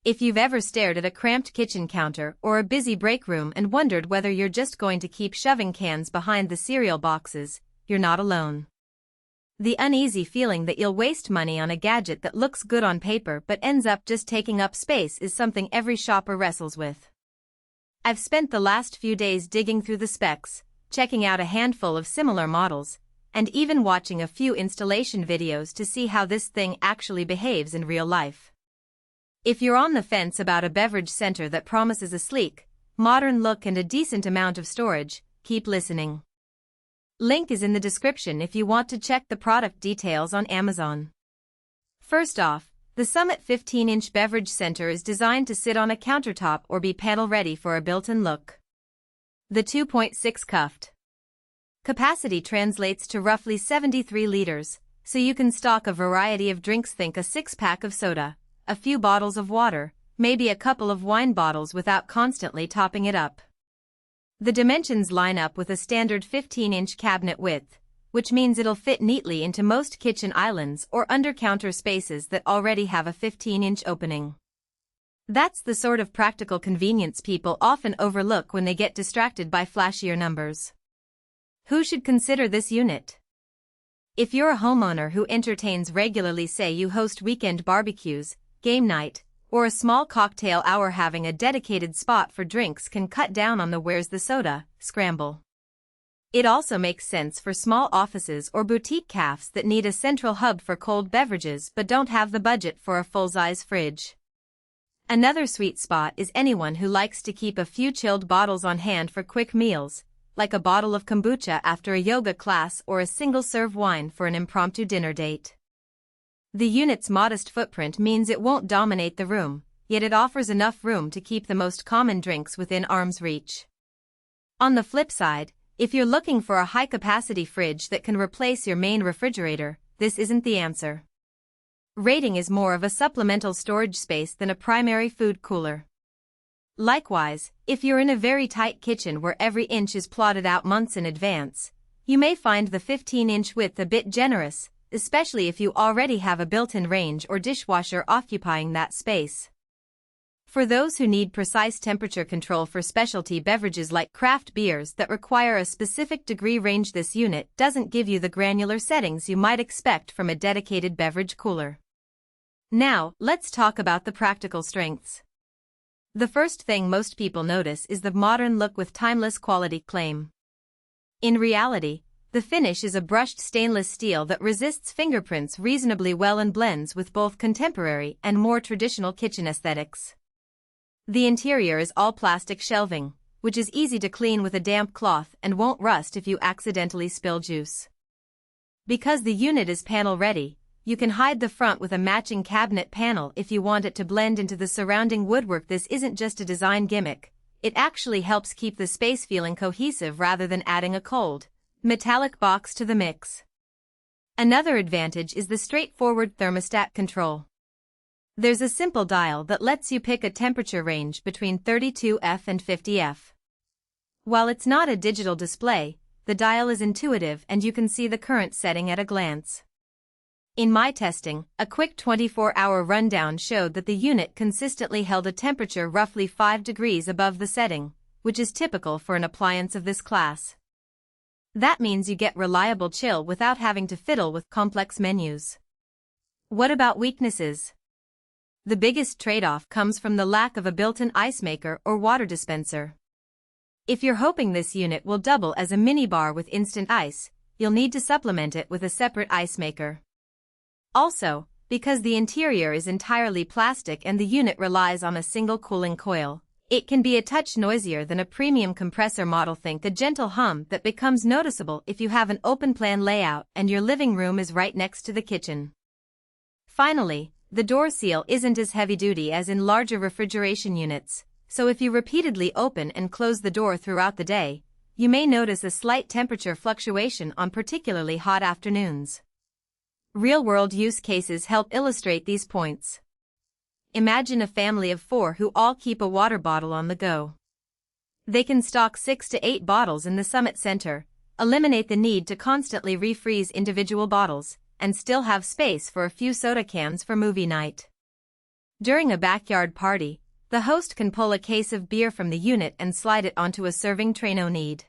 If you've ever stared at a cramped kitchen counter or a busy break room and wondered whether you're just going to keep shoving cans behind the cereal boxes, you're not alone. The uneasy feeling that you'll waste money on a gadget that looks good on paper but ends up just taking up space is something every shopper wrestles with. I've spent the last few days digging through the specs, checking out a handful of similar models, and even watching a few installation videos to see how this thing actually behaves in real life. If you're on the fence about a beverage center that promises a sleek, modern look and a decent amount of storage, keep listening. Link is in the description if you want to check the product details on Amazon. First off, the Summit 15-inch beverage center is designed to sit on a countertop or be panel-ready for a built-in look. The 2.6 cu.ft. capacity translates to roughly 73 liters, so you can stock a variety of drinks. Think a six-pack of soda, a few bottles of water, maybe a couple of wine bottles without constantly topping it up. The dimensions line up with a standard 15-inch cabinet width, which means it'll fit neatly into most kitchen islands or under-counter spaces that already have a 15-inch opening. That's the sort of practical convenience people often overlook when they get distracted by flashier numbers. Who should consider this unit? If you're a homeowner who entertains regularly, say you host weekend barbecues, game night, or a small cocktail hour, having a dedicated spot for drinks can cut down on the "where's the soda" scramble. It also makes sense for small offices or boutique cafes that need a central hub for cold beverages but don't have the budget for a full-size fridge. Another sweet spot is anyone who likes to keep a few chilled bottles on hand for quick meals, like a bottle of kombucha after a yoga class or a single-serve wine for an impromptu dinner date. The unit's modest footprint means it won't dominate the room, yet it offers enough room to keep the most common drinks within arm's reach. On the flip side, if you're looking for a high-capacity fridge that can replace your main refrigerator, this isn't the answer. Rating is more of a supplemental storage space than a primary food cooler. Likewise, if you're in a very tight kitchen where every inch is plotted out months in advance, you may find the 15-inch width a bit generous, especially if you already have a built-in range or dishwasher occupying that space. For those who need precise temperature control for specialty beverages like craft beers that require a specific degree range, this unit doesn't give you the granular settings you might expect from a dedicated beverage cooler. Now, let's talk about the practical strengths. The first thing most people notice is the modern look with timeless quality claim. In reality, the finish is a brushed stainless steel that resists fingerprints reasonably well and blends with both contemporary and more traditional kitchen aesthetics. The interior is all plastic shelving, which is easy to clean with a damp cloth and won't rust if you accidentally spill juice. Because the unit is panel-ready, you can hide the front with a matching cabinet panel if you want it to blend into the surrounding woodwork. This isn't just a design gimmick, it actually helps keep the space feeling cohesive rather than adding a cold, metallic box to the mix. Another advantage is the straightforward thermostat control. There's a simple dial that lets you pick a temperature range between 32°F and 50°F. While it's not a digital display, the dial is intuitive and you can see the current setting at a glance. In my testing, a quick 24-hour rundown showed that the unit consistently held a temperature roughly 5 degrees above the setting, which is typical for an appliance of this class. That means you get reliable chill without having to fiddle with complex menus. What about weaknesses? The biggest trade-off comes from the lack of a built-in ice maker or water dispenser. If you're hoping this unit will double as a minibar with instant ice, you'll need to supplement it with a separate ice maker. Also, because the interior is entirely plastic and the unit relies on a single cooling coil, it can be a touch noisier than a premium compressor model. Think a gentle hum that becomes noticeable if you have an open-plan layout and your living room is right next to the kitchen. Finally, the door seal isn't as heavy-duty as in larger refrigeration units, so if you repeatedly open and close the door throughout the day, you may notice a slight temperature fluctuation on particularly hot afternoons. Real-world use cases help illustrate these points. Imagine a family of 4 who all keep a water bottle on the go. They can stock 6 to 8 bottles in the Summit Center, eliminate the need to constantly refreeze individual bottles, and still have space for a few soda cans for movie night. During a backyard party, the host can pull a case of beer from the unit and slide it onto a serving tray. No need